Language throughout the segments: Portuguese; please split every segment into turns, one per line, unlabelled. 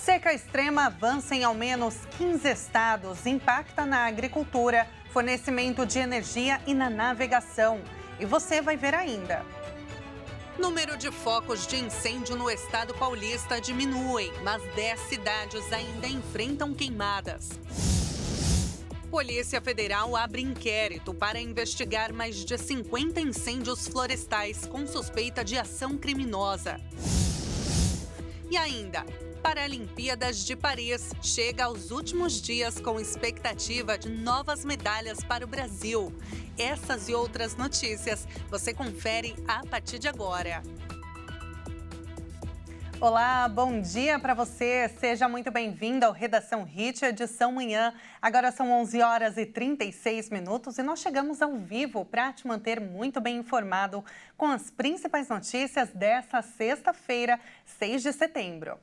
Seca extrema avança em ao menos 15 estados, impacta na agricultura, fornecimento de energia e na navegação. E você vai ver ainda. Número de focos de incêndio no estado paulista diminuem, mas 10 cidades ainda enfrentam queimadas. Polícia Federal abre inquérito para investigar mais de 50 incêndios florestais com suspeita de ação criminosa. E ainda, Paralimpíadas de Paris chega aos últimos dias com expectativa de novas medalhas para o Brasil. Essas e outras notícias você confere a partir de agora. Olá, bom dia para você. Seja muito bem-vindo ao Redação Hit, edição manhã. Agora são 11 horas e 36 minutos e nós chegamos ao vivo para te manter muito bem informado com as principais notícias dessa sexta-feira, 6 de setembro.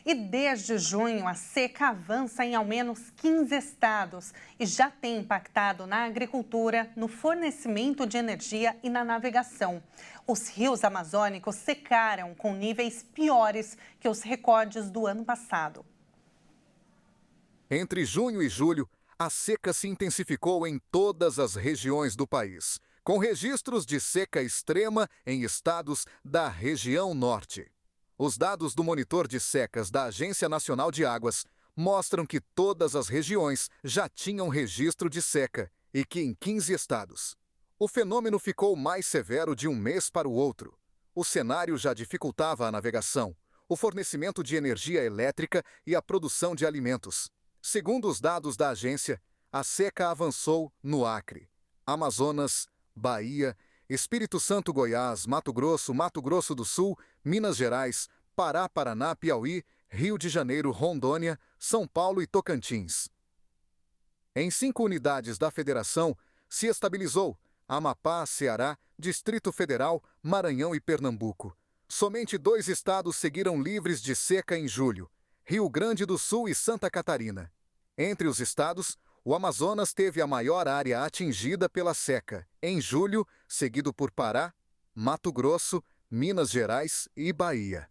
E desde junho, a seca avança em ao menos 15 estados e já tem impactado na agricultura, no fornecimento de energia e na navegação. Os rios amazônicos secaram com níveis piores que os recordes do ano passado.
Entre junho e julho, a seca se intensificou em todas as regiões do país, com registros de seca extrema em estados da região norte. Os dados do monitor de secas da Agência Nacional de Águas mostram que todas as regiões já tinham registro de seca e que em 15 estados. O fenômeno ficou mais severo de um mês para o outro. O cenário já dificultava a navegação, o fornecimento de energia elétrica e a produção de alimentos. Segundo os dados da agência, a seca avançou no Acre, Amazonas, Bahia, Espírito Santo, Goiás, Mato Grosso do Sul, Minas Gerais, Pará, Paraná, Piauí, Rio de Janeiro, Rondônia, São Paulo e Tocantins. Em 5 unidades da federação, se estabilizou Amapá, Ceará, Distrito Federal, Maranhão e Pernambuco. Somente 2 estados seguiram livres de seca em julho, Rio Grande do Sul e Santa Catarina. Entre os estados, o Amazonas teve a maior área atingida pela seca, em julho, seguido por Pará, Mato Grosso, Minas Gerais e Bahia.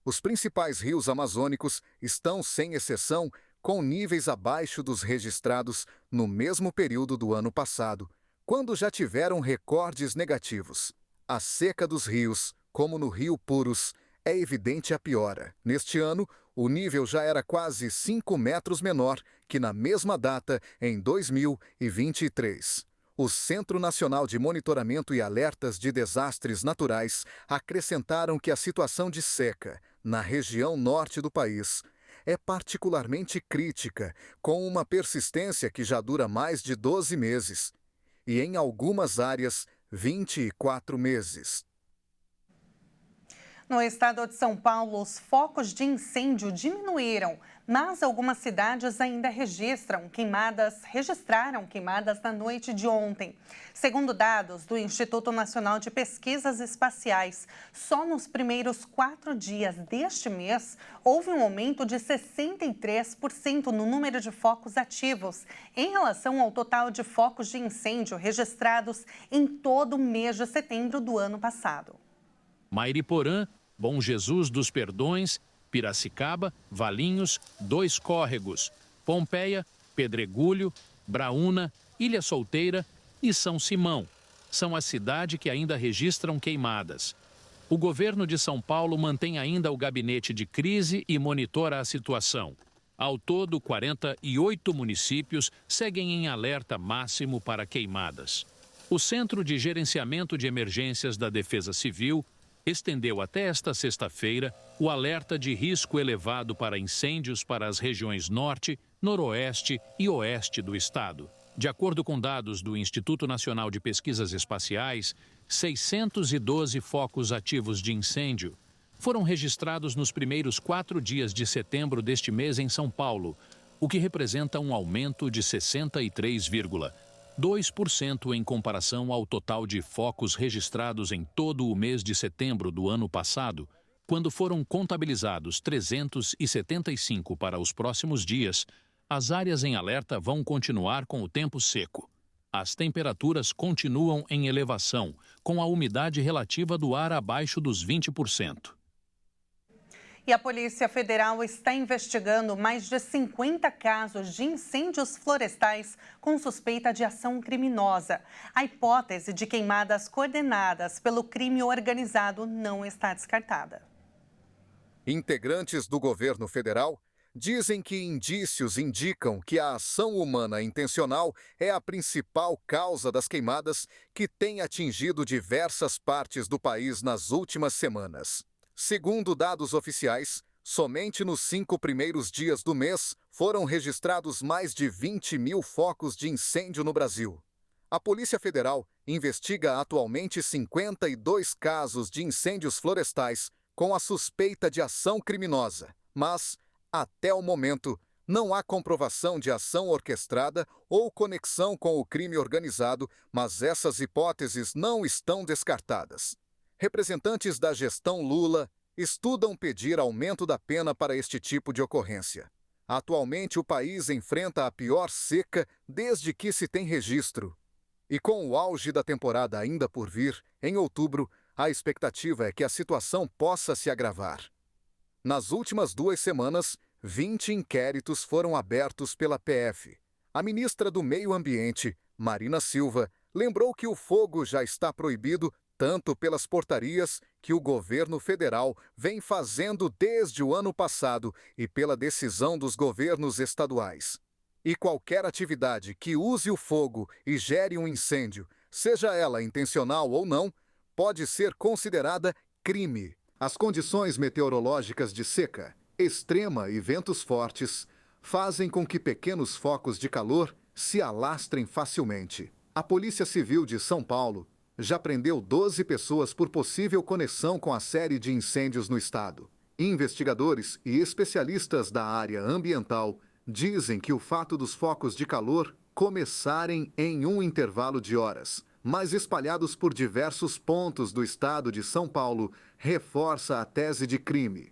Os principais rios amazônicos estão, sem exceção, com níveis abaixo dos registrados no mesmo período do ano passado, quando já tiveram recordes negativos. A seca dos rios, como no Rio Purus, é evidente a piora. Neste ano, o nível já era quase 5 metros menor que na mesma data em 2023. O Centro Nacional de Monitoramento e Alertas de Desastres Naturais acrescentaram que a situação de seca na região norte do país é particularmente crítica, com uma persistência que já dura mais de 12 meses e, em algumas áreas, 24 meses.
No estado de São Paulo, os focos de incêndio diminuíram, mas algumas cidades ainda registraram queimadas na noite de ontem. Segundo dados do Instituto Nacional de Pesquisas Espaciais, só nos primeiros 4 dias deste mês, houve um aumento de 63% no número de focos ativos, em relação ao total de focos de incêndio registrados em todo o mês de setembro do ano passado.
Mairiporã, Bom Jesus dos Perdões, Piracicaba, Valinhos, 2 Córregos, Pompeia, Pedregulho, Braúna, Ilha Solteira e São Simão são as cidades que ainda registram queimadas. O governo de São Paulo mantém ainda o gabinete de crise e monitora a situação. Ao todo, 48 municípios seguem em alerta máximo para queimadas. O Centro de Gerenciamento de Emergências da Defesa Civil estendeu até esta sexta-feira o alerta de risco elevado para incêndios para as regiões norte, noroeste e oeste do estado. De acordo com dados do Instituto Nacional de Pesquisas Espaciais, 612 focos ativos de incêndio foram registrados nos primeiros 4 dias de setembro deste mês em São Paulo, o que representa um aumento de 63,2% em comparação ao total de focos registrados em todo o mês de setembro do ano passado, quando foram contabilizados 375 para os próximos dias. As áreas em alerta vão continuar com o tempo seco. As temperaturas continuam em elevação, com a umidade relativa do ar abaixo dos 20%.
E a Polícia Federal está investigando mais de 50 casos de incêndios florestais com suspeita de ação criminosa. A hipótese de queimadas coordenadas pelo crime organizado não está descartada.
Integrantes do governo federal dizem que indícios indicam que a ação humana intencional é a principal causa das queimadas que têm atingido diversas partes do país nas últimas semanas. Segundo dados oficiais, somente nos 5 primeiros dias do mês foram registrados mais de 20 mil focos de incêndio no Brasil. A Polícia Federal investiga atualmente 52 casos de incêndios florestais com a suspeita de ação criminosa, mas, até o momento, não há comprovação de ação orquestrada ou conexão com o crime organizado, mas essas hipóteses não estão descartadas. Representantes da gestão Lula estudam pedir aumento da pena para este tipo de ocorrência. Atualmente, o país enfrenta a pior seca desde que se tem registro. E com o auge da temporada ainda por vir, em outubro, a expectativa é que a situação possa se agravar. Nas últimas 2 semanas, 20 inquéritos foram abertos pela PF. A ministra do Meio Ambiente, Marina Silva, lembrou que o fogo já está proibido tanto pelas portarias que o governo federal vem fazendo desde o ano passado e pela decisão dos governos estaduais. E qualquer atividade que use o fogo e gere um incêndio, seja ela intencional ou não, pode ser considerada crime. As condições meteorológicas de seca, extrema e ventos fortes fazem com que pequenos focos de calor se alastrem facilmente. A Polícia Civil de São Paulo já prendeu 12 pessoas por possível conexão com a série de incêndios no estado. Investigadores e especialistas da área ambiental dizem que o fato dos focos de calor começarem em um intervalo de horas, mas espalhados por diversos pontos do estado de São Paulo, reforça a tese de crime.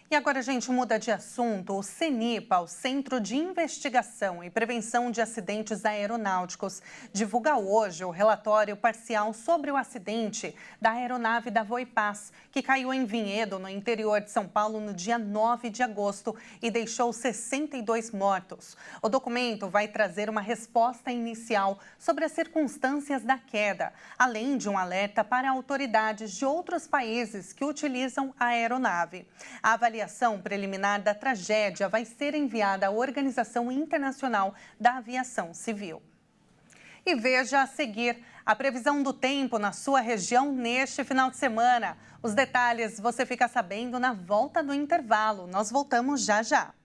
E agora a gente muda de assunto. O CENIPA, o Centro de Investigação e Prevenção de Acidentes Aeronáuticos, divulga hoje o relatório parcial sobre o acidente da aeronave da Voipaz, que caiu em Vinhedo, no interior de São Paulo, no dia 9 de agosto e deixou 62 mortos. O documento vai trazer uma resposta inicial sobre as circunstâncias da queda, além de um alerta para autoridades de outros países que utilizam a aeronave. A avaliação preliminar da tragédia vai ser enviada à Organização Internacional da Aviação Civil. E veja a seguir a previsão do tempo na sua região neste final de semana. Os detalhes você fica sabendo na volta do intervalo. Nós voltamos já já.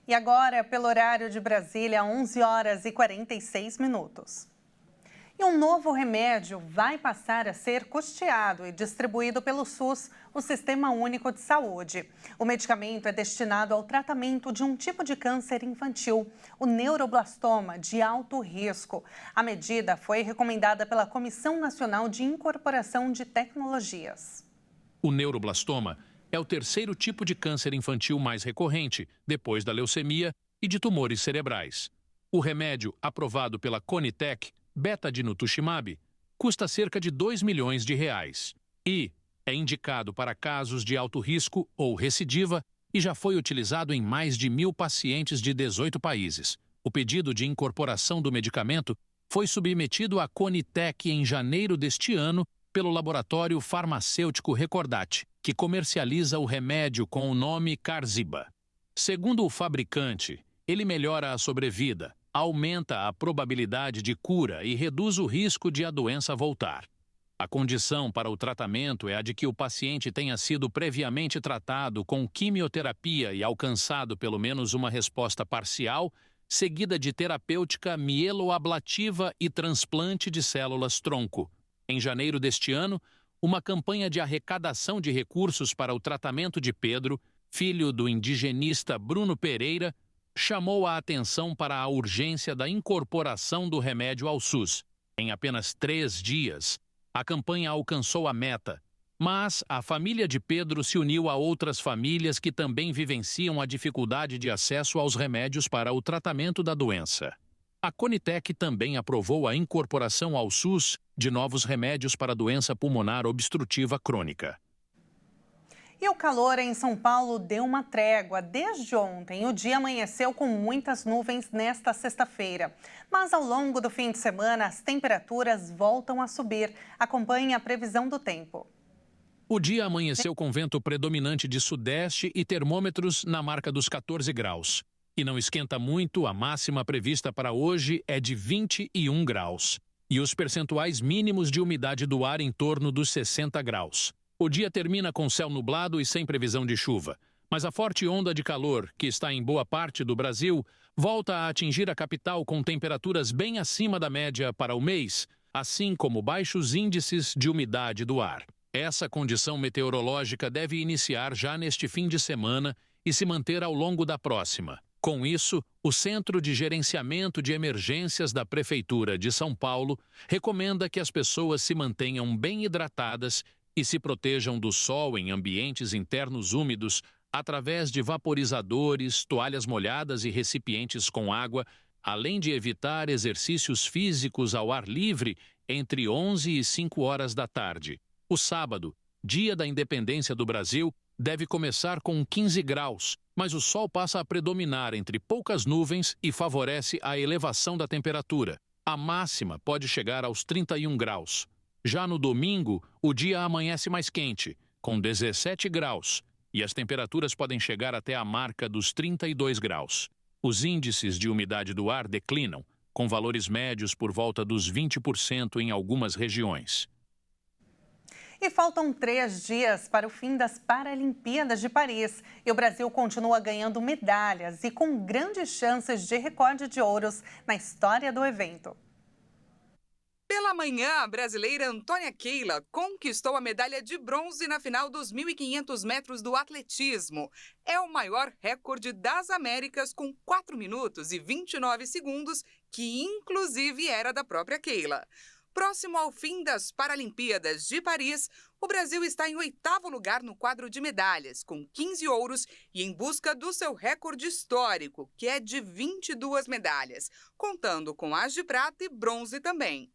E agora, pelo horário de Brasília, 11 horas e 46 minutos. E um novo remédio vai passar a ser custeado e distribuído pelo SUS, o Sistema Único de Saúde. O medicamento é destinado ao tratamento de um tipo de câncer infantil, o neuroblastoma de alto risco. A medida foi recomendada pela Comissão Nacional de Incorporação de Tecnologias.
O neuroblastoma é o terceiro tipo de câncer infantil mais recorrente, depois da leucemia e de tumores cerebrais. O remédio, aprovado pela Conitec, Betadinutuximab, custa cerca de R$ 2 milhões e é indicado para casos de alto risco ou recidiva e já foi utilizado em mais de 1.000 pacientes de 18 países. O pedido de incorporação do medicamento foi submetido à Conitec em janeiro deste ano pelo laboratório farmacêutico Recordati, que comercializa o remédio com o nome Qarziba. Segundo o fabricante, ele melhora a sobrevida, aumenta a probabilidade de cura e reduz o risco de a doença voltar. A condição para o tratamento é a de que o paciente tenha sido previamente tratado com quimioterapia e alcançado pelo menos uma resposta parcial seguida de terapêutica mieloablativa e transplante de células-tronco. Em janeiro deste ano, uma campanha de arrecadação de recursos para o tratamento de Pedro, filho do indigenista Bruno Pereira, chamou a atenção para a urgência da incorporação do remédio ao SUS. Em apenas 3 dias, a campanha alcançou a meta, mas a família de Pedro se uniu a outras famílias que também vivenciam a dificuldade de acesso aos remédios para o tratamento da doença. A Conitec também aprovou a incorporação ao SUS de novos remédios para a doença pulmonar obstrutiva crônica.
E o calor em São Paulo deu uma trégua. Desde ontem, o dia amanheceu com muitas nuvens nesta sexta-feira. Mas ao longo do fim de semana, as temperaturas voltam a subir. Acompanhe a previsão do tempo.
O dia amanheceu com vento predominante de sudeste e termômetros na marca dos 14 graus. E não esquenta muito, a máxima prevista para hoje é de 21 graus. E os percentuais mínimos de umidade do ar em torno dos 60 graus. O dia termina com céu nublado e sem previsão de chuva. Mas a forte onda de calor, que está em boa parte do Brasil, volta a atingir a capital com temperaturas bem acima da média para o mês, assim como baixos índices de umidade do ar. Essa condição meteorológica deve iniciar já neste fim de semana e se manter ao longo da próxima. Com isso, o Centro de Gerenciamento de Emergências da Prefeitura de São Paulo recomenda que as pessoas se mantenham bem hidratadas e se protejam do sol em ambientes internos úmidos através de vaporizadores, toalhas molhadas e recipientes com água, além de evitar exercícios físicos ao ar livre entre 11 e 5 horas da tarde. O sábado, dia da independência do Brasil, deve começar com 15 graus, mas o sol passa a predominar entre poucas nuvens e favorece a elevação da temperatura. A máxima pode chegar aos 31 graus. Já no domingo, o dia amanhece mais quente, com 17 graus, e as temperaturas podem chegar até a marca dos 32 graus. Os índices de umidade do ar declinam, com valores médios por volta dos 20% em algumas regiões.
E faltam 3 dias para o fim das Paralimpíadas de Paris. E o Brasil continua ganhando medalhas e com grandes chances de recorde de ouros na história do evento.
Pela manhã, a brasileira Antônia Keila conquistou a medalha de bronze na final dos 1.500 metros do atletismo. É o maior recorde das Américas com 4 minutos e 29 segundos, que inclusive era da própria Keila. Próximo ao fim das Paralimpíadas de Paris, o Brasil está em 8º lugar no quadro de medalhas, com 15 ouros e em busca do seu recorde histórico, que é de 22 medalhas, contando com as de prata e bronze também.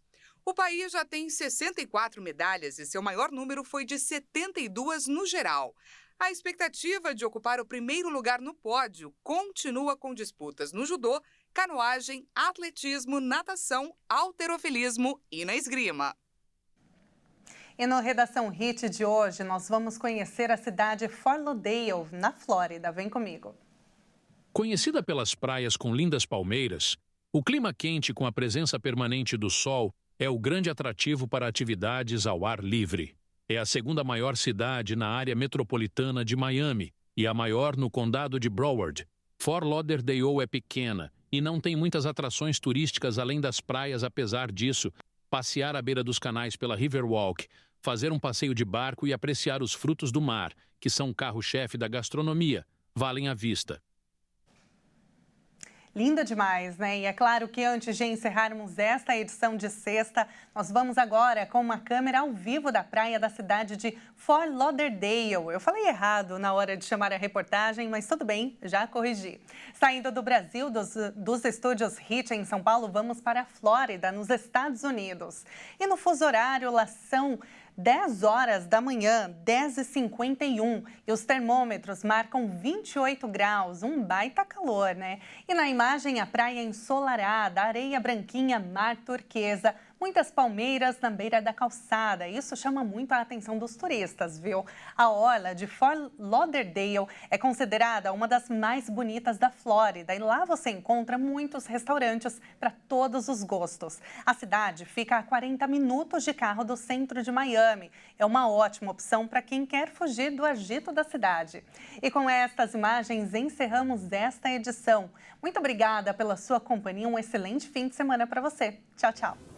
O país já tem 64 medalhas e seu maior número foi de 72 no geral. A expectativa de ocupar o primeiro lugar no pódio continua com disputas no judô, canoagem, atletismo, natação, halterofilismo e na esgrima.
E no Redação Hit de hoje, nós vamos conhecer a cidade Fort Lauderdale, na Flórida. Vem comigo.
Conhecida pelas praias com lindas palmeiras, o clima quente com a presença permanente do sol é o grande atrativo para atividades ao ar livre. É a segunda maior cidade na área metropolitana de Miami e a maior no condado de Broward. Fort Lauderdale é pequena e não tem muitas atrações turísticas além das praias. Apesar disso, passear à beira dos canais pela Riverwalk, fazer um passeio de barco e apreciar os frutos do mar, que são o carro-chefe da gastronomia, valem a vista.
Linda demais, né? E é claro que antes de encerrarmos esta edição de sexta, nós vamos agora com uma câmera ao vivo da praia da cidade de Fort Lauderdale. Eu falei errado na hora de chamar a reportagem, mas tudo bem, já corrigi. Saindo do Brasil, dos estúdios Hit em São Paulo, vamos para a Flórida, nos Estados Unidos. E no fuso horário, lá são 10 horas da manhã, 10h51, e os termômetros marcam 28 graus, um baita calor, né? E na imagem, a praia ensolarada, areia branquinha, mar turquesa, Muitas palmeiras na beira da calçada. Isso chama muito a atenção dos turistas, viu? A orla de Fort Lauderdale é considerada uma das mais bonitas da Flórida e lá você encontra muitos restaurantes para todos os gostos. A cidade fica a 40 minutos de carro do centro de Miami. É uma ótima opção para quem quer fugir do agito da cidade. E com estas imagens encerramos esta edição. Muito obrigada pela sua companhia, um excelente fim de semana para você. Tchau, tchau.